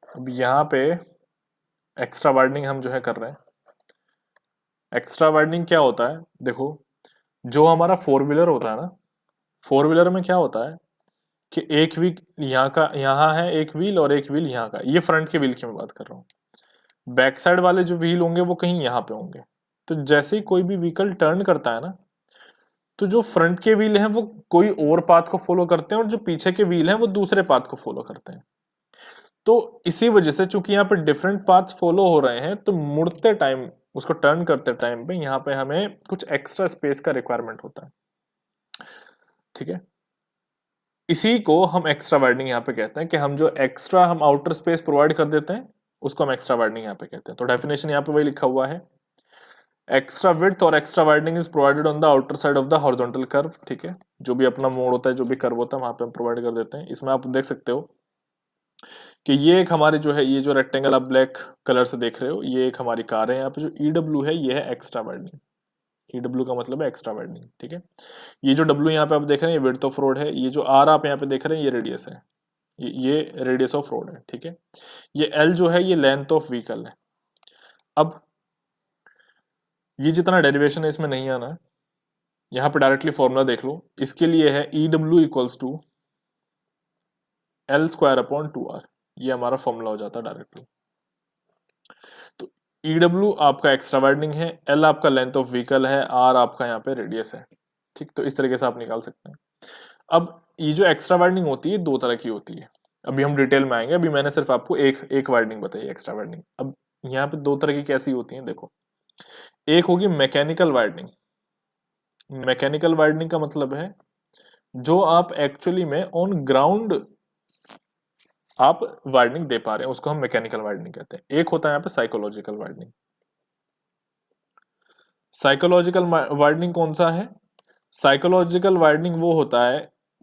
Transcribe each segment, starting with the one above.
अब यहाँ पे एक्स्ट्रा वाइडनिंग हम जो है कर रहे हैं। एक्स्ट्रा वाइडनिंग क्या होता है, देखो जो हमारा फोर व्हीलर होता है ना, फोर व्हीलर में क्या होता है कि एक व्हील यहाँ का, यहाँ है एक व्हील और एक व्हील यहाँ का, ये फ्रंट के व्हील की मैं बात कर रहा हूँ। बैक साइड वाले जो व्हील होंगे वो कहीं यहाँ पे होंगे। तो जैसे ही कोई भी व्हीकल टर्न करता है ना, तो जो फ्रंट के व्हील हैं वो कोई और पाथ को फॉलो करते हैं और जो पीछे के व्हील हैं वो दूसरे पाथ को फॉलो करते हैं। तो इसी वजह से चूंकि यहाँ पे डिफरेंट पाथ्स फॉलो हो रहे हैं, तो मुड़ते टाइम, उसको टर्न करते टाइम पे यहाँ पे हमें कुछ एक्स्ट्रा स्पेस का रिक्वायरमेंट होता है। ठीक है, इसी को हम एक्स्ट्रा वाइडनिंग यहाँ पे कहते हैं कि हम जो एक्स्ट्रा हम आउटर स्पेस प्रोवाइड कर देते हैं उसको हम एक्स्ट्रा वाइडनिंग यहाँ पे कहते हैं। तो डेफिनेशन यहाँ पे वही लिखा हुआ है, एक्स्ट्रा विड्थ और extra widening is provided on the outer side of the horizontal curve. ठीक है, जो भी अपना मोड़ होता है, जो भी कर्व होता है, वहां पे हम प्रोवाइड कर देते हैं। इसमें आप देख सकते हो कि ये एक हमारे जो है, ये जो रेक्टेंगल आप ब्लैक कलर से देख रहे हो, ये एक हमारी कार है। यहाँ पे जो ईडब्ल्यू है ये है एक्स्ट्रा वाइडनिंग। ईडब्ल्यू का मतलब है एक्स्ट्रा वाइडनिंग। ठीक है, ये जो डब्ल्यू यहाँ पे आप देख रहे हैं ये विड्थ ऑफ रोड है, ये जो आर आप यहाँ पे देख रहे हैं ये रेडियस है, ये रेडियस ऑफ रोड है। ठीक है, ये एल जो है ये लेंथ ऑफ व्हीकल है। अब ये जितना डेरिवेशन है इसमें नहीं आना है, यहाँ पे डायरेक्टली फॉर्मूला देख लो। इसके लिए है E W equals to L square upon two R, ये हमारा फॉर्मूला हो जाता है डायरेक्टली। तो ई डब्ल्यू आपका एक्स्ट्रा वाइडनिंग है, एल आपका लेंथ ऑफ व्हीकल है, आर आपका यहाँ पे रेडियस है। ठीक, तो इस तरीके से आप निकाल सकते हैं। अब ये जो एक्स्ट्रा वाइडनिंग होती है दो तरह की होती है, अभी हम डिटेल में आएंगे। अभी मैंने सिर्फ आपको एक एक वाइडनिंग बताई, एक्स्ट्रा वाइडनिंग। अब यहाँ पे दो तरह की कैसी होती है देखो, एक होगी मैकेनिकल वाइडनिंग। मैकेनिकल वाइडनिंग का मतलब है जो आप एक्चुअली में ऑन ग्राउंड आप वाइडनिंग दे पा रहे हैं, उसको हम मैकेनिकल वाइडनिंग कहते हैं। एक होता है यहाँ पे साइकोलॉजिकल वाइडनिंग। साइकोलॉजिकल वाइडनिंग कौन सा है? साइकोलॉजिकल वाइडनिंग वो होता है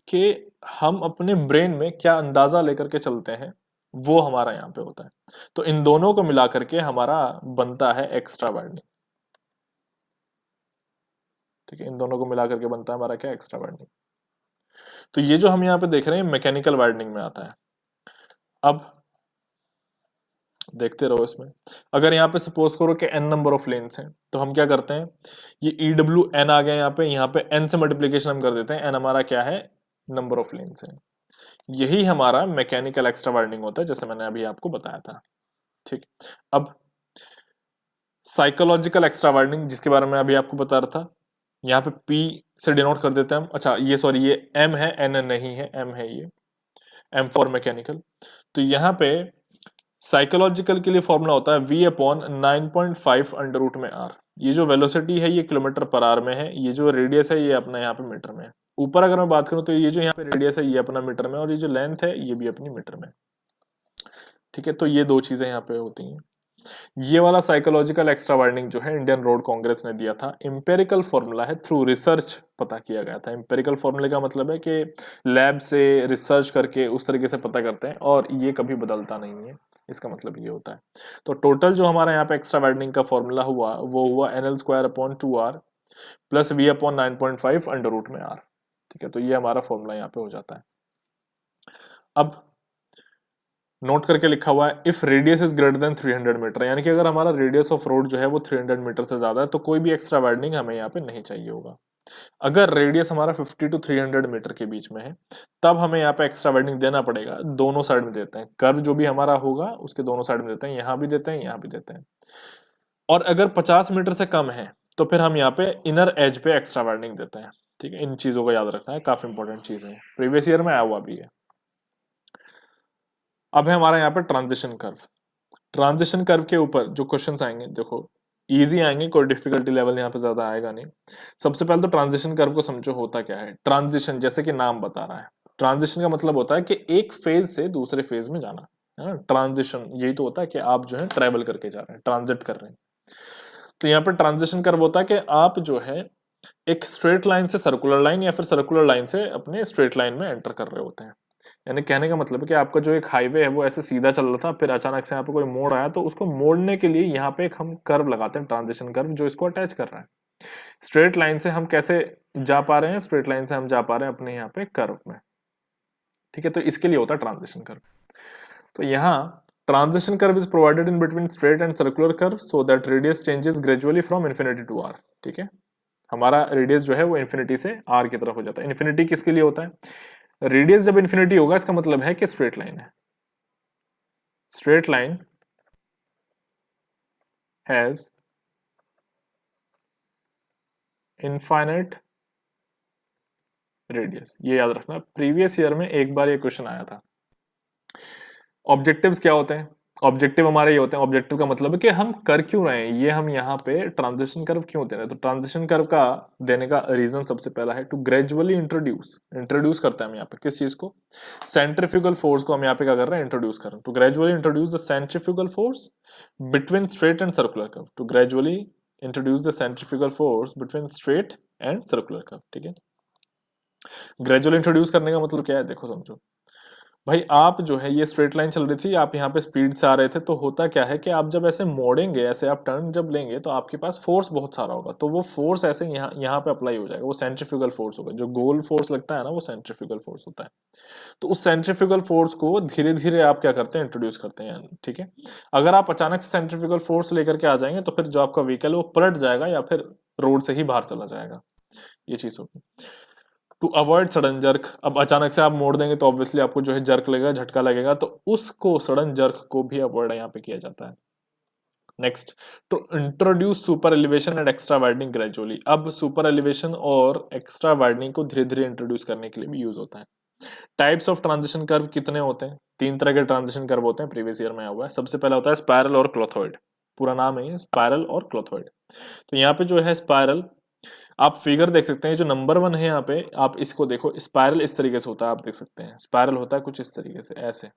कि हम अपने ब्रेन में क्या अंदाजा लेकर के चलते हैं, वो हमारा यहाँ पे होता है। तो इन दोनों को मिला करके हमारा बनता है एक्स्ट्रा वाइडनिंग। ठीक है, इन दोनों को मिला करके बनता है हमारा क्या, एक्स्ट्रा वाइडनिंग। तो ये जो हम यहाँ पे देख रहे हैं मैकेनिकल वाइडनिंग में आता है। अब देखते रहो इसमें, अगर यहाँ पे सपोज करो कि n नंबर ऑफ लेन्स हैं, तो हम क्या करते हैं, ये ई डब्ल्यू एन आ गया यहाँ पे n से मल्टीप्लीकेशन हम कर देते हैं। n हमारा क्या है, नंबर ऑफ लेन्स है। यही हमारा मैकेनिकल एक्स्ट्रा वाइडनिंग होता है, जैसे मैंने अभी आपको बताया था। ठीक, अब साइकोलॉजिकल एक्स्ट्रा वाइडनिंग जिसके बारे में अभी आपको बता रहा था, यहाँ पे P से डिनोट कर देते हैं हम। अच्छा ये सॉरी, ये M है, N नहीं है, M है, ये M फॉर मैकेनिकल। तो यहाँ पे साइकोलॉजिकल के लिए फॉर्मूला होता है v अपॉन 9.5 अंडर रूट में r। ये जो वेलोसिटी है ये किलोमीटर पर आर में है, ये जो रेडियस है ये अपना यहाँ पे मीटर में है। ऊपर अगर मैं बात करूं तो ये जो यहाँ पे रेडियस है ये अपना मीटर में, और ये जो लेंथ है ये भी अपनी मीटर में। ठीक है, तो ये दो चीजें यहाँ पे होती हैं। ये वाला साइकोलॉजिकल एक्स्ट्रा वाइडनिंग जो है इंडियन रोड कांग्रेस ने दिया था, इंपेरिकल फॉर्मूला है, थ्रू रिसर्च पता किया गया था। इंपेरिकल फॉर्मूले का मतलब है कि लैब से रिसर्च करके उस तरीके से पता करते हैं, और ये कभी बदलता नहीं है, इसका मतलब ये होता है। तो टोटल जो हमारा यहाँ पे एक्स्ट्रा वाइडनिंग का फॉर्मूला हुआ वो हुआ NL square upon 2R plus V upon 9.5 under root में R। ठीक है, तो ये हमारा फॉर्मूला यहाँ पे हो जाता है। अब नोट करके लिखा हुआ है, if radius is greater than 300 metre, यानी कि अगर हमारा रेडियस ऑफ रोड जो है वो 300 मीटर से ज्यादा है तो कोई भी एक्स्ट्रा वाइडनिंग हमें यहाँ पे नहीं चाहिए होगा। अगर रेडियस हमारा 50 टू 300 मीटर के बीच में है तब हमें यहाँ पे एक्स्ट्रा वाइडनिंग देना पड़ेगा। दोनों साइड में देते हैं, कर्व जो भी हमारा होगा उसके दोनों साइड में देते हैं, यहाँ भी देते हैं, यहाँ भी देते हैं। और अगर 50 मीटर से कम है तो फिर हम यहाँ पे इनर एज पे एक्स्ट्रा वाइडनिंग देते हैं। ठीक है, इन चीजों को याद रखना है, काफी इंपॉर्टेंट चीज है, प्रीवियस ईयर में आया हुआ भी है। अब है हमारा यहाँ पे ट्रांजिशन कर्व। ट्रांजिशन कर्व के ऊपर जो क्वेश्चंस आएंगे देखो इजी आएंगे, कोई डिफिकल्टी लेवल यहाँ पे ज्यादा आएगा नहीं। सबसे पहले तो ट्रांजिशन कर्व को समझो होता क्या है। ट्रांजिशन जैसे कि नाम बता रहा है, ट्रांजिशन का मतलब होता है कि एक फेज से दूसरे फेज में जाना, है ना। ट्रांजिशन यही तो होता है कि आप जो है ट्रेवल करके जा रहे हैं, ट्रांजिट कर रहे हैं। तो यहाँ पे ट्रांजिशन कर्व होता है कि आप जो है एक स्ट्रेट लाइन से सर्कुलर लाइन या फिर सर्कुलर लाइन से अपने स्ट्रेट लाइन में एंटर कर रहे होते हैं। यानी कहने का मतलब है कि आपका जो एक हाईवे है वो ऐसे सीधा चल रहा था, फिर अचानक से यहाँ पे कोई मोड़ आया, तो उसको मोड़ने के लिए यहाँ पे एक हम कर्व लगाते हैं, ट्रांजिशन कर्व, जो इसको अटैच कर रहा है। स्ट्रेट लाइन से हम कैसे जा पा रहे हैं, स्ट्रेट लाइन से हम जा पा रहे हैं अपने यहाँ पे कर्व में। ठीक है, तो इसके लिए होता है ट्रांजिशन कर्व। तो यहाँ transition curve is provided in between straight and circular curve so that radius changes gradually from infinity to R. ठीक है, हमारा रेडियस जो है वो इन्फिनिटी से आर की तरफ हो जाता है। इन्फिनिटी किसके लिए होता है? रेडियस जब इन्फिनिटी होगा इसका मतलब है कि स्ट्रेट लाइन है। Straight line has infinite radius, ये याद रखना। प्रीवियस ईयर में एक बार ये क्वेश्चन आया था। ऑब्जेक्टिव्स क्या होते हैं? ऑब्जेक्टिव हमारे ये होते हैं, ऑब्जेक्टिव का मतलब है कि हम कर क्यों रहे हैं, ये हम यहाँ पे ट्रांजिशन कर्व क्यों दे रहे हैं। तो ट्रांजिशन कर्व का देने का रीजन सबसे पहला है टू ग्रेजुअली इंट्रोड्यूस करते हैं हम यहाँ पे किस चीज को? सेंट्रीफ्यूगल फोर्स को हम यहाँ पे क्या कर रहे हैं? इंट्रोड्यूस कर रहे हैं। To gradually introduce the centrifugal force between straight and circular curve. To gradually introduce the centrifugal force between straight and circular curve. ठीक है, ग्रेजुअल इंट्रोड्यूस करने का मतलब क्या है? देखो समझो भाई, आप जो है ये स्ट्रेट लाइन चल रही थी, आप यहाँ पे स्पीड से आ रहे थे, तो होता क्या है कि आप जब ऐसे मोड़ेंगे, ऐसे आप टर्न जब लेंगे तो आपके पास फोर्स बहुत सारा होगा, तो वो फोर्स ऐसे यहाँ पे अप्लाई हो जाएगा, वो सेंट्रीफ्यूगल फोर्स होगा। जो गोल फोर्स लगता है ना, वो सेंट्रीफ्यूगल फोर्स होता है। तो उस सेंट्रीफ्यूगल फोर्स को धीरे धीरे आप क्या करते हैं? इंट्रोड्यूस करते हैं। ठीक है, अगर आप अचानक से सेंट्रीफ्यूगल फोर्स लेकर के आ जाएंगे तो फिर जो आपका व्हीकल है वो पलट जाएगा या फिर रोड से ही बाहर चला जाएगा, ये चीज होगी। टू अवॉइड सडन जर्क, अब अचानक से आप मोड़ देंगे तो ऑब्वियसली आपको जो है जर्क लगेगा, झटका लगेगा, तो उसको सडन जर्क को भी अवॉइड यहाँ पे किया जाता है। Next, to introduce super elevation and extra widening gradually. अब सुपर एलिवेशन और एक्स्ट्रा वाइडनिंग को धीरे धीरे इंट्रोड्यूस करने के लिए भी यूज होता है। टाइप्स ऑफ ट्रांजिशन कर्व कितने होते हैं? 3 तरह के ट्रांजिशन कर्व होते हैं, प्रीवियस ईयर में आया हुआ है। सबसे पहला होता है स्पाइरल और क्लोथोइड, पूरा नाम है स्पाइरल और क्लोथोइड। तो यहाँ पे जो है स्पाइरल, आप फिगर देख सकते हैं, जो नंबर 1 है यहाँ पे, आप इसको देखो, स्पाइरल इस तरीके से होता है, आप देख सकते हैं स्पाइरल होता है कुछ इस तरीके से, ऐसे,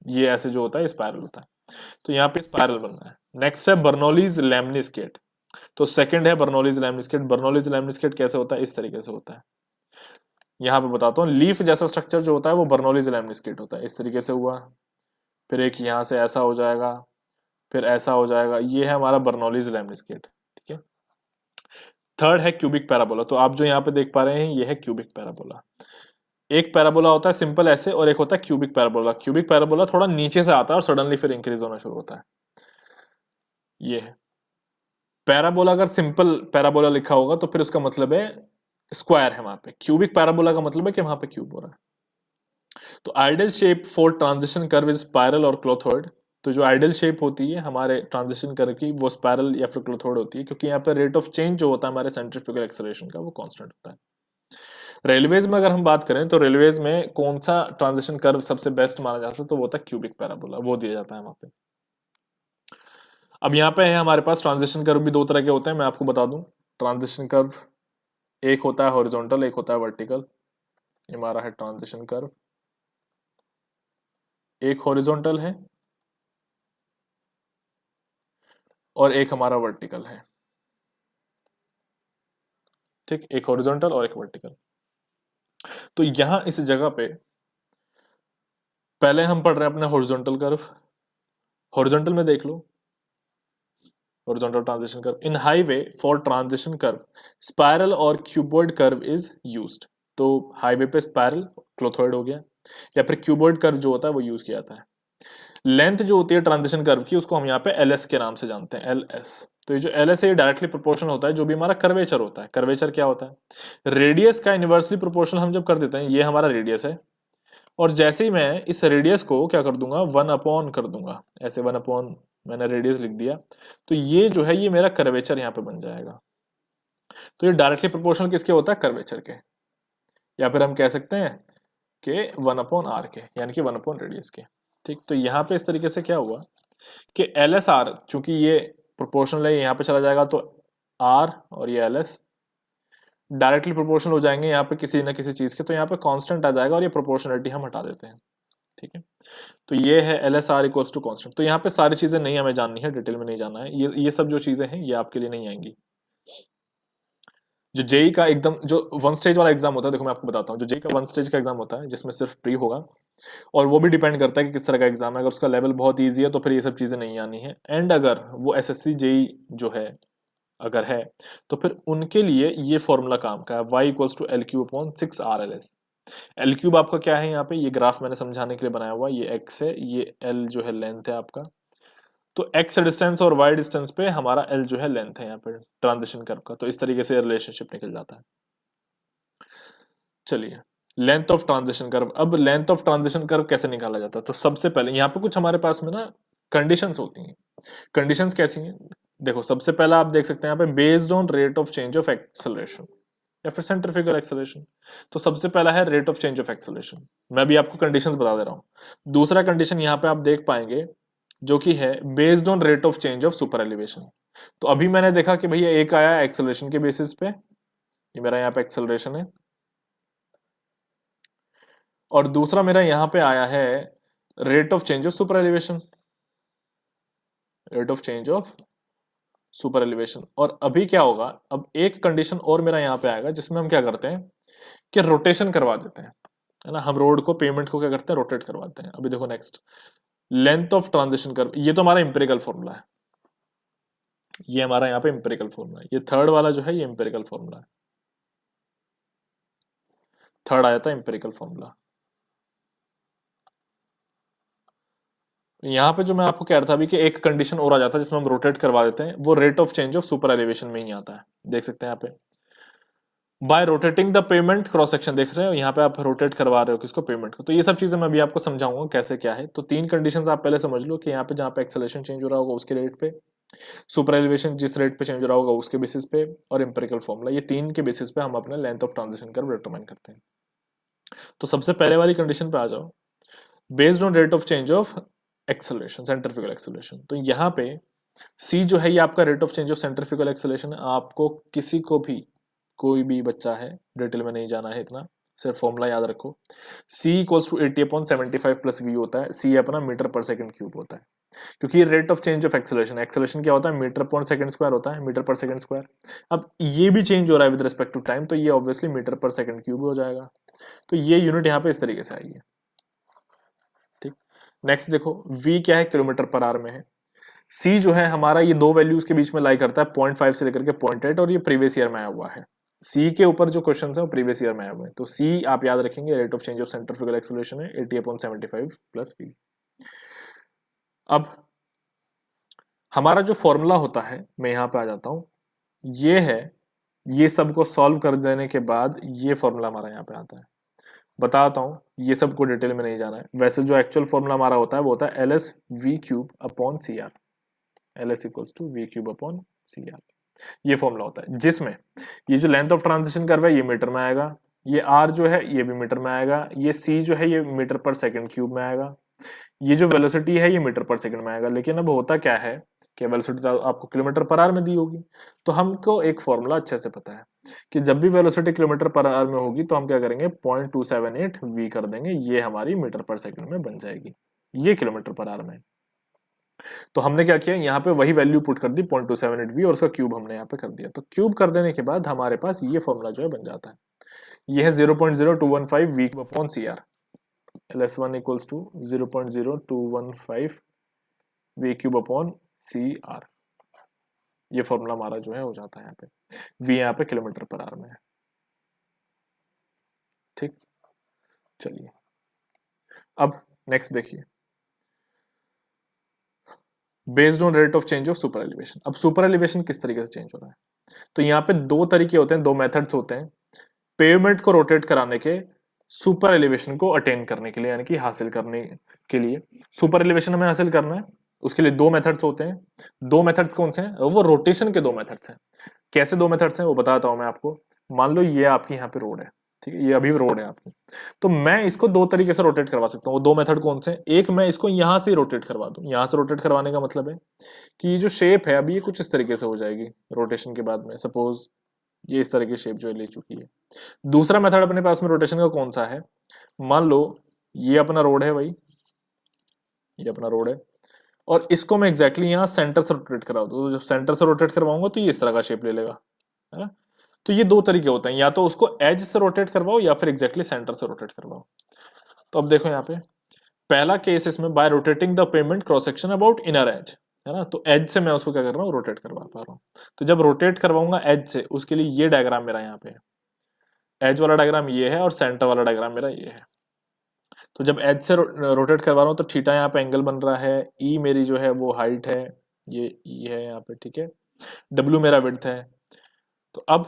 ये ऐसे जो होता है स्पाइरल होता है। तो यहाँ पे स्पाइरल बनना है। नेक्स्ट है बर्नौलीज लैमिनिस्केट। तो सेकंड है बर्नौलीज लैमिनिस्केट। बर्नौलीज लैमिनिस्केट कैसे होता है? इस तरीके से होता है। यहाँ पे बताता हूँ, लीफ जैसा स्ट्रक्चर जो होता है वो बर्नौलीज लैमिनिस्केट होता है। इस तरीके से हुआ, फिर एक यहाँ से ऐसा हो जाएगा, फिर ऐसा हो जाएगा, ये है हमारा बर्नौलीज लैमिनिस्केट। ठीक है, थर्ड है क्यूबिक पैराबोला। तो आप जो यहाँ पे देख पा रहे हैं ये है क्यूबिक पैराबोला। एक पैराबोला होता है सिंपल ऐसे, और एक होता है क्यूबिक पैराबोला। क्यूबिक पैराबोला थोड़ा नीचे से आता है और सडनली फिर इंक्रीज होना शुरू होता है। ये है पैराबोला। अगर सिंपल पैराबोला लिखा होगा तो फिर उसका मतलब है स्क्वायर है वहां पे। क्यूबिक पैराबोला का मतलब है कि वहां पे क्यूब हो रहा है। तो ideal shape for transition curve is spiral और क्लोथोइड। तो जो आइडियल शेप होती है हमारे ट्रांजिशन कर्व की, वो स्पाइरल या फिर क्लोथोइड होती है, क्योंकि यहाँ पे रेट ऑफ चेंज जो होता है हमारे सेंट्रीफ्यूगल एक्सेलरेशन का, वो कांस्टेंट होता है। रेलवेज में अगर हम बात करें तो रेलवेज में कौन सा ट्रांजिशन कर्व सबसे बेस्ट माना जाता है? तो वो होता है क्यूबिक पैराबोला, वो दिया जाता है वहां पे। अब यहाँ पे है हमारे पास ट्रांजिशन कर्व भी 2 तरह के होते हैं, मैं आपको बता दूं। ट्रांजिशन कर्व एक होता है हॉरिजॉन्टल, एक होता है वर्टिकल। ये हमारा है ट्रांजिशन कर्व, एक हॉरिजॉन्टल है और एक हमारा वर्टिकल है। ठीक, एक हॉरिजॉन्टल और एक वर्टिकल। तो यहां इस जगह पे पहले हम पढ़ रहे हैं अपना हॉरिजॉन्टल कर्व। हॉरिजॉन्टल में देख लो, horizontal transition curve in highway for transition curve spiral और क्यूबॉइड कर्व इज यूज्ड। तो हाईवे पे स्पाइरल क्लोथोइड हो गया, या फिर क्यूबॉइड कर्व जो होता है वो यूज किया जाता है। लेंथ जो होती है ट्रांजिशन कर्व की, उसको हम यहाँ पे एल एस के नाम से जानते हैं, एल एस। तो ये जो एल एस है डायरेक्टली प्रोपोर्शनल होता है जो भी हमारा कर्वेचर होता है। कर्वेचर क्या होता है? रेडियस का इनवर्सली प्रोपोर्शनल हम जब कर देते हैं, ये हमारा रेडियस है, और जैसे ही मैं इस रेडियस को क्या कर दूंगा, 1 अपॉन कर दूंगा, ऐसे 1 अपॉन मैंने रेडियस लिख दिया, तो ये जो है ये मेरा कर्वेचर यहाँ पे बन जाएगा। तो ये डायरेक्टली प्रोपोर्शनल किसके होता है? कर्वेचर के, या फिर हम कह सकते हैं कि 1/r के, यानी कि 1 अपॉन रेडियस के। ठीक, तो यहाँ पे इस तरीके से क्या हुआ कि एल एस आर, चूंकि ये प्रोपोर्शनल है, यहाँ पे चला जाएगा तो आर और ये एल एस डायरेक्टली प्रोपोर्शनल हो जाएंगे यहाँ पे किसी ना किसी चीज के, तो यहाँ पे कांस्टेंट आ जाएगा और ये प्रोपोर्शनलिटी हम हटा देते हैं। ठीक है, तो ये है L S R equals to constant. तो यहाँ पे सारी चीजें नहीं हमें जाननी है, डिटेल में नहीं जानना है, ये सब जो चीजें हैं ये आपके लिए नहीं आएंगी। जो जेई का एकदम जो 1 स्टेज वाला एग्जाम होता है, देखो मैं आपको बताता हूँ, जो जेई का 1 स्टेज का एग्जाम होता है जिसमें सिर्फ प्री होगा, और वो भी डिपेंड करता है कि किस तरह का एग्जाम है। अगर उसका लेवल बहुत ईजी है तो फिर ये सब चीजें नहीं आनी है, एंड अगर वो एसएससी जेई जो है अगर है तो फिर उनके लिए ये फॉर्मूला काम का है, y equals to L cube upon 6 RLS। L cube आपका क्या है यहाँ पे, ये ग्राफ मैंने समझाने के लिए बनाया हुआ, ये एक्स है, ये एल जो है लेंथ है आपका। तो एक्स डिस्टेंस और वाई डिस्टेंस पे हमारा एल जो है लेंथ है यहाँ पे ट्रांजिशन कर्व का। तो इस तरीके से रिलेशनशिप निकल जाता है। चलिए, लेंथ ऑफ ट्रांजिशन कर्व। अब लेंथ ऑफ ट्रांजिशन कर्व कैसे निकाला जाता है? तो सबसे पहले यहाँ पे कुछ हमारे पास में ना कंडीशंस होती हैं। कंडीशंस कैसी हैं? देखो, सबसे पहला आप देख सकते हैं यहाँ पे based on rate of change of acceleration या फिर सेंट्रीफ्यूगल एक्सेलरेशन। तो सबसे पहला है rate of change of acceleration. मैं भी आपको कंडीशंस बता दे रहा हूं। दूसरा कंडीशन यहाँ पे आप देख पाएंगे जो कि है based on rate of change of super elevation. तो अभी मैंने देखा कि भैया एक आया एक्सेलरेशन के बेसिस पे, ये मेरा यहाँ पे एक्सेलरेशन है, और दूसरा मेरा यहाँ पे आया है rate of change of super elevation, rate of change of super elevation. और अभी क्या होगा, अब एक कंडीशन और मेरा यहाँ पे आएगा जिसमें हम क्या करते हैं कि रोटेशन करवा देते हैं, है ना। हम रोड को, पेमेंट को क्या करते हैं, रोटेट करवाते हैं। अभी देखो next, length of transition curve, ये तो हमारा इंपेरिकल फॉर्मूला है, ये हमारा यहाँ पे इंपेरिकल फॉर्मूला है। ये थर्ड वाला जो है ये इंपेरिकल फॉर्मूला है, थर्ड आया था इंपेरिकल फॉर्मूला। यहाँ पे जो मैं आपको कह रहा था अभी कि एक कंडीशन और आ जाता है जिसमें हम रोटेट करवा देते हैं, वो rate of change of super elevation में ही आता है। देख सकते हैं यहाँ पे bye rotating the payment cross section, देख रहे हो यहाँ पे आप रोटेट करवा रहे हो किसको, पेमेंट को। तो ये सब चीजें मैं अभी आपको समझाऊंगा कैसे क्या है। तो तीन कंडीशंस आप पहले समझ लो कि यहाँ पे जहाँ पे एक्सेलरेशन चेंज हो रहा होगा उसके रेट पे, सुपर एलिवेशन जिस रेट पे चेंज हो रहा होगा उसके बेसिस पे, और एम्पिरिकल फॉर्मूला, ये तीन के बेसिस पे हम अपने length of transition curve determine करते हैं। तो सबसे पहले वाली कंडीशन पे आ जाओ, based on rate of change of acceleration, centrifugal acceleration. तो यहाँ पे सी जो है ये आपका rate of change of centrifugal acceleration है। आपको किसी को भी, कोई भी बच्चा है, डिटेल में नहीं जाना है इतना, सिर्फ फॉर्मूला याद रखो। C equals to 80/75 plus V होता है। C अपना मीटर पर सेकंड क्यूब होता है, क्योंकि rate of change of acceleration, acceleration क्या होता है, मीटर पर सेकंड स्क्वायर होता है, मीटर पर सेकंड स्क्वायर। अब ये भी चेंज हो रहा है विद रिस्पेक्ट टू टाइम, तो ये ऑब्वियसली मीटर पर सेकंड क्यूब हो जाएगा। तो ये यूनिट यहाँ पे इस तरीके से आएगी। ठीक, नेक्स्ट देखो, V क्या है, किलोमीटर पर आवर में है। C जो है हमारा, ये दो वैल्यूज के बीच में लाई करता है, 0.5 से लेकर के 0.8, और ये प्रीवियस ईयर में आया हुआ है। C के ऊपर जो क्वेश्चन है वो प्रीवियस ईयर में आए हुए हैं। तो C आप याद रखेंगे, rate of change of centrifugal acceleration है 80/75 प्लस V। अब हमारा जो फॉर्मूला होता है, मैं यहाँ पे आ जाता हूँ, ये है, ये सबको सॉल्व कर देने के बाद ये फॉर्मूला हमारा यहाँ पे आता है। बताता हूँ, ये सबको डिटेल में नहीं जाना है। वैसे जो एक्चुअल फॉर्मूला हमारा होता है वो होता है LS V cube upon CR, LS equals to V cube upon CR। ये फॉर्मूला होता है जिसमें ये जो लेंथ ऑफ ट्रांजिशन कर्व है ये मीटर में आएगा, ये R जो है ये भी मीटर में आएगा, ये C जो है ये मीटर पर सेकंड क्यूब में आएगा, ये जो वेलोसिटी है ये मीटर पर सेकंड में आएगा। लेकिन अब होता क्या है कि वेलोसिटी तो आपको किलोमीटर पर आवर में दी होगी, तो हमको एक फॉर्मूला अच्छे से पता है कि जब भी वेलोसिटी किलोमीटर पर आवर में होगी तो हम क्या करेंगे, 0.278 V कर देंगे, ये हमारी मीटर पर सेकंड में बन जाएगी, ये किलोमीटर पर आवर में। तो हमने क्या किया, यहाँ पे वही वैल्यू पुट कर दी 0.278 V, और उसका क्यूब हमने यहाँ पे कर दिया। तो क्यूब कर देने के बाद हमारे पास ये फॉर्मूला जो है बन जाता है, ये है 0.0215 V upon CR। LS1 equals to 0.0215 V cube upon CR। ये फॉर्मूला हमारा जो है हो जाता है यहाँ पे, V यहाँ पे किलोमीटर पर आवर में है। ठीक, चलिए अब नेक्स्ट देखिए, based on rate of change of super elevation. अब सुपर एलिवेशन किस तरीके से चेंज हो रहा है, तो यहाँ पे दो तरीके होते हैं, दो मेथड्स होते हैं पेवमेंट को रोटेट कराने के, सुपर एलिवेशन को अटेन करने के लिए, यानी कि हासिल करने के लिए। सुपर एलिवेशन हमें हासिल करना है, उसके लिए दो मेथड्स होते हैं। दो मेथड्स कौन से हैं, वो रोटेशन के दो मेथड्स हैं। कैसे दो मेथड्स हैं वो बताता हूं मैं आपको। मान लो ये आपकी यहाँ पे रोड है, ठीक है, ये अभी रोड है आपकी, तो मैं इसको दो तरीके से रोटेट करवा सकता हूँ। वो दो मेथड कौन से हैं, एक मैं इसको यहाँ से रोटेट करवा दूं। यहाँ से रोटेट करवाने का मतलब है कि ये जो शेप है अभी ये कुछ इस तरीके से हो जाएगी रोटेशन के बाद में। सपोज ये इस तरह की शेप जो है ले चुकी है। दूसरा मेथड अपने पास में रोटेशन का कौन सा है, मान लो ये अपना रोड है भाई, ये अपना रोड है, और इसको मैं एग्जैक्टली यहाँ सेंटर से रोटेट करा दूं। तो जब सेंटर से रोटेट करवाऊंगा तो ये इस तरह का शेप ले लेगा, है ना। तो ये दो तरीके होते हैं, या तो उसको एज से रोटेट करवाओ या फिर एग्जैक्टली सेंटर से रोटेट करवाओ। तो अब देखो यहाँ पे पहला केस इसमें bye rotating the payment cross section about inner as, है ना। तो एज से मैं उसको क्या कर रहा हूँ, रोटेट करवा पा रहा हूँ। तो जब रोटेट करवाऊंगा एज से, उसके लिए ये डायग्राम मेरा यहाँ पे है। एज वाला डायग्राम ये है और सेंटर वाला डायग्राम मेरा ये है। तो जब एज से रोटेट करवा रहा हूँ तो थीटा यहाँ पे एंगल बन रहा है, ई मेरी जो है वो हाइट है, ये ई है यहाँ पे, ठीक है, डब्ल्यू मेरा विड्थ है। तो अब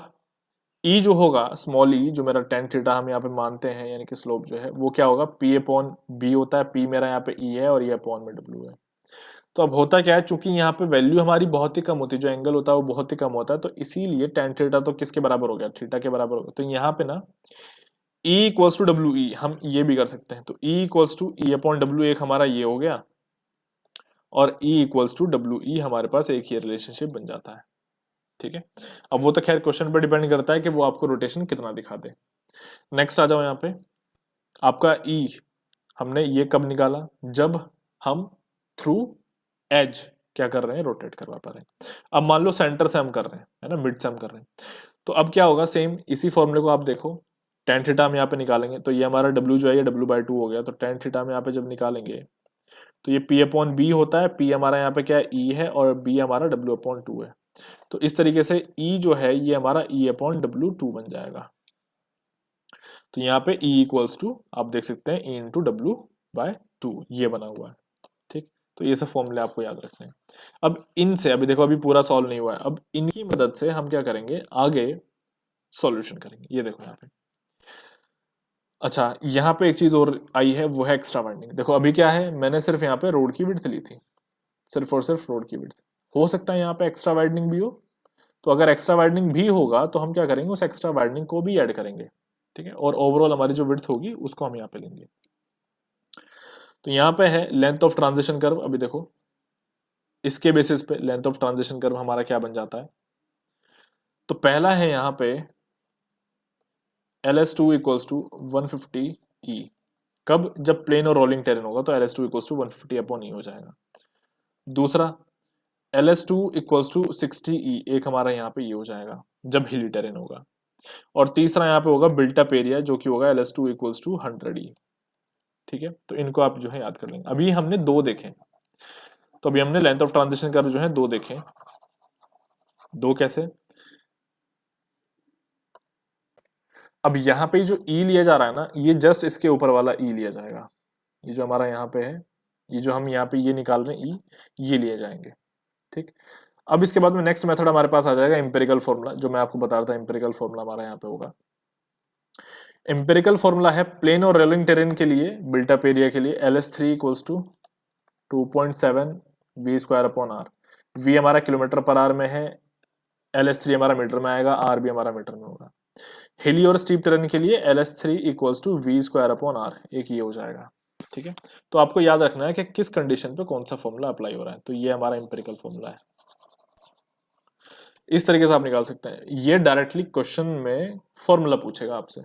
ई जो होगा, स्मॉल ई जो मेरा टेन थीटा हम यहाँ पे मानते हैं, यानी कि स्लोप जो है वो क्या होगा, पी अपॉन बी होता है, पी मेरा यहाँ पे ई है और ये अपॉन में डब्ल्यू है। तो अब होता क्या है, चूंकि यहाँ पे वैल्यू हमारी बहुत ही कम होती है, जो एंगल होता है वो बहुत ही कम होता है, तो इसीलिए टेन थीटा तो किसके बराबर हो गया, थीटा के बराबर हो गया। तो यहाँ पे ना E equals to W E, हम ये भी कर सकते हैं। तो E equals to E upon W, एक हमारा ये हो गया, और E equals to W E हमारे पास एक ही रिलेशनशिप बन जाता है, ठीक है। अब वो तो खैर क्वेश्चन पर डिपेंड करता है कि वो आपको रोटेशन कितना दिखा दे। नेक्स्ट आ जाओ यहाँ पे, आपका E हमने ये कब निकाला, जब हम थ्रू एज क्या कर रहे हैं, रोटेट करवा पा रहे हैं। अब मान लो सेंटर से हम कर रहे हैं, है ना, मिड से हम कर रहे हैं, तो अब क्या होगा, सेम इसी फॉर्मूले को आप देखो, टेन थीटा हम यहाँ पे निकालेंगे, तो ये हमारा डब्ल्यू जो है ये डब्ल्यू बाई टू हो गया। तो टेन थीटा हम यहाँ पे जब निकालेंगे तो ये पी अपॉन बी होता है, पी हमारा यहाँ पे क्या है, ई है, और बी हमारा डब्ल्यू अपॉन टू है। तो इस तरीके से ई जो है ये हमारा ई अपॉन डब्ल्यू टू बन जाएगा। तो यहाँ पे ई इक्वल्स टू आप देख सकते हैं E into W by two, ये बना हुआ है, ठीक। तो ये सब फॉर्मूले आपको याद रखने हैं। अब इनसे, अभी देखो अभी पूरा सॉल्व नहीं हुआ है, अब इनकी मदद से हम क्या करेंगे, आगे सॉल्यूशन करेंगे। ये देखो यहाँ पे, अच्छा यहाँ पे एक चीज और आई है, वो है एक्स्ट्रा वाइंडिंग। देखो अभी क्या है, मैंने सिर्फ यहाँ पे रोड की विड्थ ली थी, सिर्फ और सिर्फ रोड की विड्थ। हो सकता है यहाँ पे एक्स्ट्रा वाइडनिंग भी हो, तो अगर एक्स्ट्रा वाइडनिंग भी होगा तो हम क्या करेंगे, उस एक्स्ट्रा वाइडनिंग को भी ऐड करेंगे, ठीक है, और ओवरऑल हमारी जो विड्थ होगी उसको हम यहाँ पे लेंगे। तो यहाँ पे है लेंथ ऑफ ट्रांजिशन कर्व। अभी देखो इसके बेसिस पे लेंथ ऑफ ट्रांजिशन कर्व हमारा क्या बन जाता है, तो पहला है यहाँ पे LS2 इक्वल्स टू 150 ई, कब, जब प्लेन और रोलिंग टेरेन होगा तो LS2 इक्वल्स टू 150 अपॉन ई हो जाएगा। दूसरा LS2 इक्वल्स टू 60 ई, एक हमारा यहाँ पे ये हो जाएगा जब हिली टेरेन होगा। और तीसरा यहाँ पे होगा बिल्ट अप एरिया, जो कि होगा LS2 इक्वल्स टू 100 ई, ठीक है। तो इनको आप जो है याद कर लेंगे। अभी हमने दो देखे, तो अभी हमने लेंथ ऑफ ट्रांजिशन कर्व जो है दो देखे। दो कैसे, अब यहाँ पे जो ई लिया जा रहा है ना, ये जस्ट इसके ऊपर वाला ई लिया जाएगा, ये जो हमारा यहाँ पे है, ये जो हम यहाँ पे ये निकाल रहे हैं ई, ये लिए जाएंगे, ठीक। अब इसके बाद में नेक्स्ट मेथड हमारे पास आ जाएगा एम्पेरिकल फॉर्मूला, जो मैं आपको बता रहा था। एम्पेरिकल फॉर्मूला हमारा यहाँ पे होगा, एम्पेरिकल फॉर्मूला है प्लेन और रोलिंग टेरेन के लिए, बिल्टअप एरिया के लिए LS3 equals to 2.7 V square upon R. V हमारा किलोमीटर पर आर में है, LS3 हमारा मीटर में आएगा, आर भी हमारा मीटर में होगा। हिली और स्टीप टेरेन के लिए LS3 equals to V square upon R, एक ये हो जाएगा, ठीक है। तो आपको याद रखना है कि किस कंडीशन पे कौन सा फॉर्मूला अप्लाई हो रहा है। तो ये हमारा एम्पेरिकल फॉर्मूला है, इस तरीके से आप निकाल सकते हैं। ये डायरेक्टली क्वेश्चन में फॉर्मूला पूछेगा आपसे,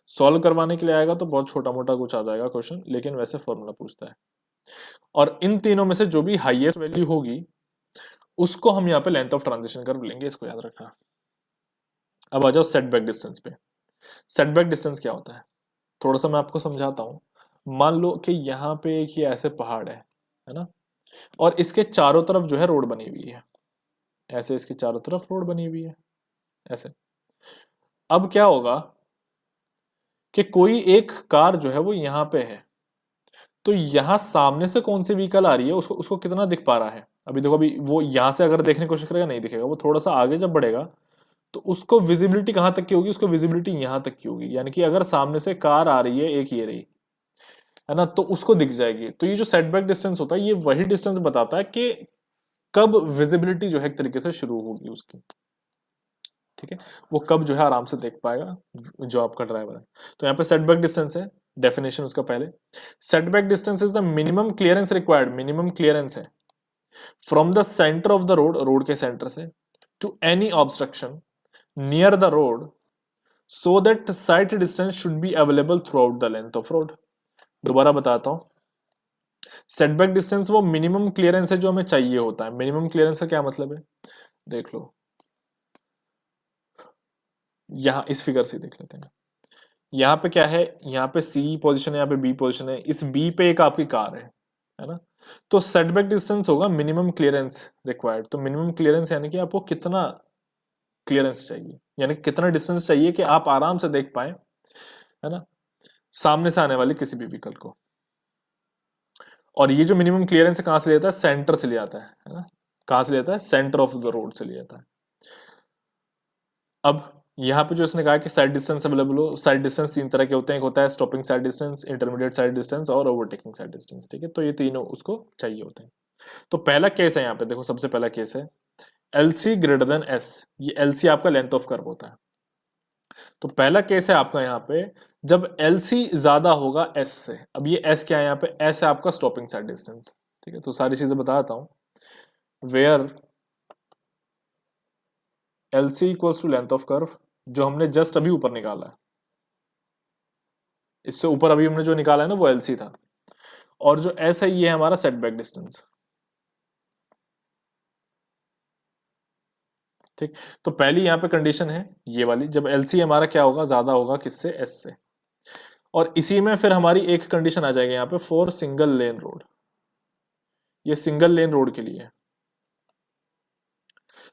सॉल्व करवाने के लिए आएगा तो बहुत छोटा मोटा कुछ आ जाएगा क्वेश्चन, लेकिन वैसे फॉर्मूला पूछता है। और इन तीनों में से जो भी हाईएस्ट वैल्यू होगी उसको हम यहाँ पे लेंथ ऑफ ट्रांजिशन कर्व लेंगे, इसको याद रखना। अब आ जाओ सेटबैक डिस्टेंस पे। सेटबैक डिस्टेंस क्या होता है, थोड़ा सा मैं आपको समझाता हूँ। मान लो कि यहाँ पे एक ये ऐसे पहाड़ है ना, और इसके चारों तरफ जो है रोड बनी हुई है, ऐसे इसके चारों तरफ रोड बनी हुई है ऐसे। अब क्या होगा कि कोई एक कार जो है वो यहाँ पे है, तो यहाँ सामने से कौन सी व्हीकल आ रही है उसको उसको कितना दिख पा रहा है। अभी देखो, अभी वो यहाँ से अगर देखने की कोशिश करेगा नहीं दिखेगा, वो थोड़ा सा आगे जब बढ़ेगा तो उसको विजिबिलिटी कहाँ तक की होगी, उसको विजिबिलिटी यहाँ तक की होगी। यानी कि अगर सामने से कार आ रही है, एक ये रही है ना, तो उसको दिख जाएगी। तो ये जो सेटबैक डिस्टेंस होता है ये वही डिस्टेंस बताता है कि कब विजिबिलिटी जो है एक तरीके से शुरू होगी उसकी, ठीक है। वो कब जो है आराम से देख पाएगा जो आपका ड्राइवर है। तो यहाँ पे सेटबैक डिस्टेंस है, डेफिनेशन उसका पहले, setback distance is the minimum clearance required, minimum clearance है from the centre of the road, road के सेंटर से, to any obstruction near the road, so that sight distance should be available throughout the length of road. दोबारा बताता हूं, setback distance वो minimum clearance है जो हमें चाहिए होता है। मिनिमम क्लियरेंस का क्या मतलब है, देख लो, यहां इस फिगर से देख लेते हैं। यहाँ पे क्या है, यहाँ पे सी पोजीशन है, यहाँ पे बी पोजीशन है, इस बी पे एक आपकी कार है ना। तो सेटबैक डिस्टेंस होगा मिनिमम क्लियरेंस रिक्वायर्ड। तो मिनिमम क्लियरेंस यानी कि आपको कितना क्लियरेंस चाहिए, यानी कितना डिस्टेंस चाहिए कि आप आराम से देख पाए, है ना, सामने से आने वाले किसी भी व्हीकल को। और ये जो मिनिमम क्लियरेंस है कहां से लेता है, सेंटर से ले आता है ना, कहां से लेता है, सेंटर ऑफ द रोड से ले आता है। अब यहाँ पे जो इसने कहा कि साइड डिस्टेंस अवेलेबल हो, साइड डिस्टेंस तीन तरह के होते हैं, एक होता है stopping side distance, intermediate side distance और ओवरटेकिंग साइड डिस्टेंस, ठीक है। तो ये तीनों उसको चाहिए होते हैं। तो पहला केस है यहाँ पे, देखो सबसे पहला केस है LC ग्रेटर देन S। ये LC आपका लेंथ ऑफ कर्व होता है। तो पहला केस है आपका यहाँ पे जब LC ज्यादा होगा S से। अब ये S क्या है यहाँ पे, S है आपका स्टॉपिंग साइड डिस्टेंस, ठीक है। तो सारी चीजें बताता हूँ। Where LC equals to length of curve, जो हमने जस्ट अभी ऊपर निकाला है, इससे ऊपर अभी हमने जो निकाला है ना वो LC था, और जो S है ये है हमारा सेटबैक डिस्टेंस, ठीक। तो पहली यहाँ पे कंडीशन है ये वाली, जब LC हमारा क्या होगा, ज्यादा होगा किससे, S से। और इसी में फिर हमारी एक कंडीशन आ जाएगी यहाँ पे फॉर सिंगल लेन रोड। ये सिंगल लेन रोड के लिए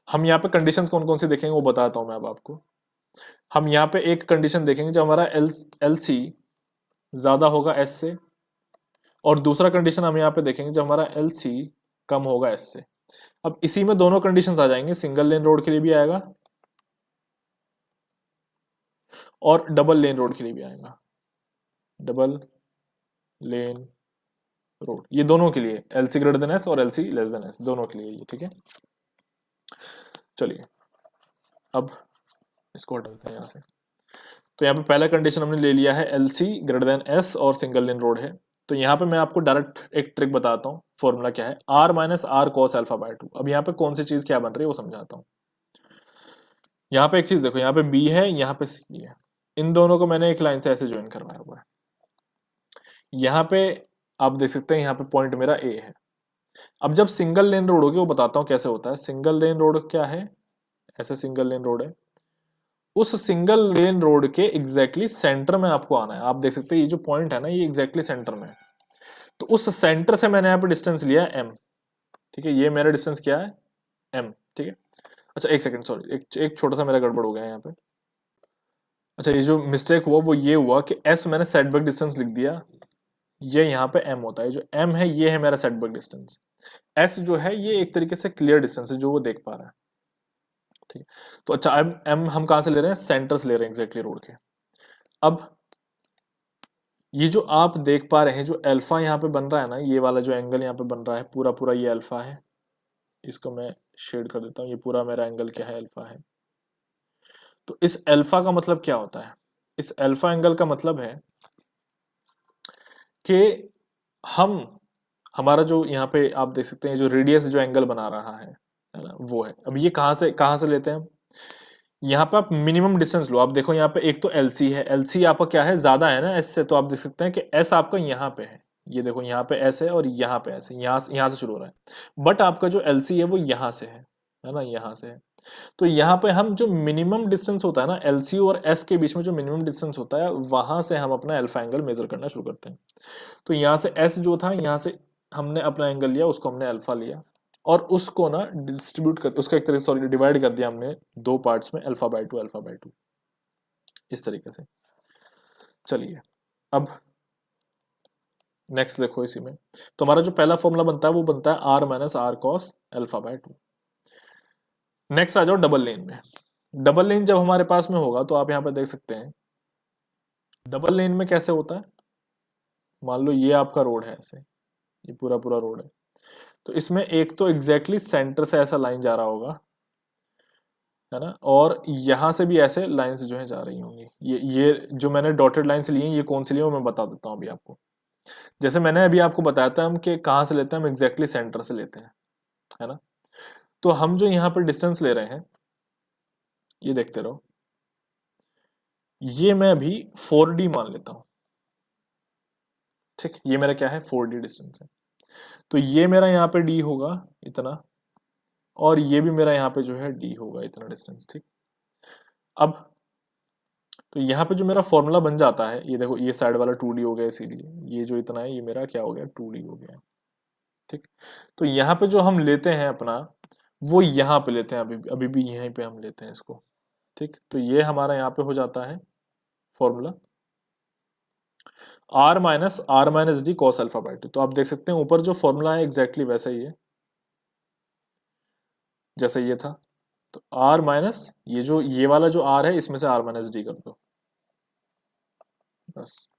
हम यहाँ पे कंडीशंस कौन कौन सी देखेंगे वो बताता हूं मैं अब आपको। हम यहाँ पे एक कंडीशन देखेंगे जब हमारा LC ज्यादा होगा S से, और दूसरा कंडीशन हम यहाँ पे देखेंगे जब हमारा LC कम होगा S से। अब इसी में दोनों कंडीशंस आ जाएंगे, सिंगल लेन रोड के लिए भी आएगा और डबल लेन रोड के लिए भी आएगा। डबल लेन रोड ये दोनों के लिए, LC ग्रेटर देन S और LC लेस देन S दोनों के लिए ये, ठीक है। चलिए अब इसको हटा देते हैं यहाँ से। तो यहाँ पे पहला कंडीशन हमने ले लिया है LC ग्रेटर देन S और सिंगल लेन रोड है। तो यहाँ पे मैं आपको डायरेक्ट एक ट्रिक बताता हूँ, फॉर्मूला क्या है, R minus R cos alpha by 2। अब यहाँ पे कौन सी चीज क्या बन रही है वो समझाता हूँ। यहाँ पे एक चीज देखो, यहाँ पे B है, यहाँ पे C है, इन दोनों को मैंने एक लाइन से ऐसे ज्वाइन करवाया हुआ है। यहाँ पे आप देख सकते हैं यहाँ पे पॉइंट मेरा A है। अब जब सिंगल लेन रोड होगी वो बताता हूँ कैसे होता है। सिंगल लेन रोड क्या है, ऐसे सिंगल लेन रोड है, उस सिंगल लेन रोड के एग्जैक्टली सेंटर में आपको आना है। आप देख सकते हैं ये जो पॉइंट है ना ये एग्जैक्टली सेंटर में है। तो उस सेंटर से मैंने यहाँ पे डिस्टेंस लिया है M, ठीक है। ये मेरा डिस्टेंस क्या है, M, ठीक है। अच्छा एक सेकंड, सॉरी एक छोटा सा मेरा गड़बड़ हो गया है यहाँ पे। अच्छा ये जो मिस्टेक हुआ वो ये हुआ कि S मैंने सेटबैक डिस्टेंस लिख दिया, ये यहाँ पे M होता है। जो M है ये है मेरा सेटबैक डिस्टेंस, S जो है ये एक तरीके से क्लियर डिस्टेंस है जो वो देख पा रहा है, ठीक है। तो अच्छा M हम कहाँ से ले रहे हैं, सेंटर से ले रहे हैं एग्जैक्टली रोड के। अब ये जो आप देख पा रहे हैं जो अल्फा यहाँ पे बन रहा है ना, ये वाला जो एंगल यहाँ पे बन रहा है पूरा पूरा ये अल्फा है। इसको मैं शेड कर देता हूँ, ये पूरा मेरा एंगल क्या है, अल्फा है। तो इस अल्फा का मतलब क्या होता है, इस अल्फा एंगल का मतलब है कि हम हमारा जो यहाँ पे आप देख सकते हैं जो रेडियस जो एंगल बना रहा है ना, वो है। अब ये कहाँ से लेते हैं, यहाँ पे आप मिनिमम डिस्टेंस लो। आप देखो यहाँ पे एक तो LC है, LC आपका क्या है, ज्यादा है ना S से, तो आप देख सकते हैं कि S आपका यहाँ पे है। ये देखो यहाँ पे S है और यहाँ पे S है, यहाँ से शुरू हो रहा है। बट आपका जो LC है वो यहाँ से है ना, यहाँ से है। तो यहाँ पे हम जो मिनिमम डिस्टेंस होता है ना LC और S के बीच में जो मिनिमम डिस्टेंस होता है वहां से हम अपना अल्फा एंगल मेजर करना शुरू करते हैं। तो यहाँ से S जो था, यहाँ से हमने अपना एंगल लिया, उसको हमने अल्फा लिया और उसको ना डिस्ट्रीब्यूट कर, उसका एक तरीके सॉरी डिवाइड कर दिया हमने दो पार्ट्स में, अल्फा बाय टू इस तरीके से। चलिए अब नेक्स्ट देखो, इसी में तो हमारा जो पहला फॉर्मूला बनता है वो बनता है R minus R cos alpha by 2। Next आ जाओ डबल लेन में। डबल लेन जब हमारे पास में होगा तो आप यहाँ पे देख सकते हैं डबल लेन में कैसे होता है। मान लो ये आपका रोड है, ऐसे ये पूरा पूरा रोड है, तो इसमें एक तो एग्जैक्टली सेंटर से ऐसा लाइन जा रहा होगा, है ना, और यहां से भी ऐसे लाइंस जो है जा रही होंगी। ये जो मैंने डॉटेड लाइंस ली हैं ये कौन सी ली है वो मैं बता देता हूँ अभी आपको। जैसे मैंने अभी आपको बताया था हम कि कहाँ से लेते हैं, हम एग्जैक्टली सेंटर से लेते हैं, है ना। तो हम जो यहाँ पर डिस्टेंस ले रहे हैं ये देखते रहो, ये मैं अभी 4D मान लेता हूँ, ठीक। ये मेरा क्या है, 4D डिस्टेंस है। तो ये मेरा यहाँ पे D होगा इतना, और ये भी मेरा यहाँ पे जो है D होगा इतना डिस्टेंस, ठीक। अब तो यहाँ पे जो मेरा फॉर्मूला बन जाता है, ये देखो ये साइड वाला 2D हो गया, इसीलिए ये जो इतना है ये मेरा क्या हो गया, 2D हो गया, ठीक। तो यहाँ पे जो हम लेते हैं अपना वो यहाँ पे लेते हैं, अभी अभी भी यहीं पे हम लेते हैं इसको, ठीक, तो ये हमारा यहाँ पे हो जाता है फॉर्मूला R-R - D cos α/2। तो आप देख सकते हैं ऊपर जो फॉर्मूला है एग्जैक्टली वैसा ही है जैसा ये था। तो R माइनस ये वाला जो R है इसमें से R - D कर दो बस।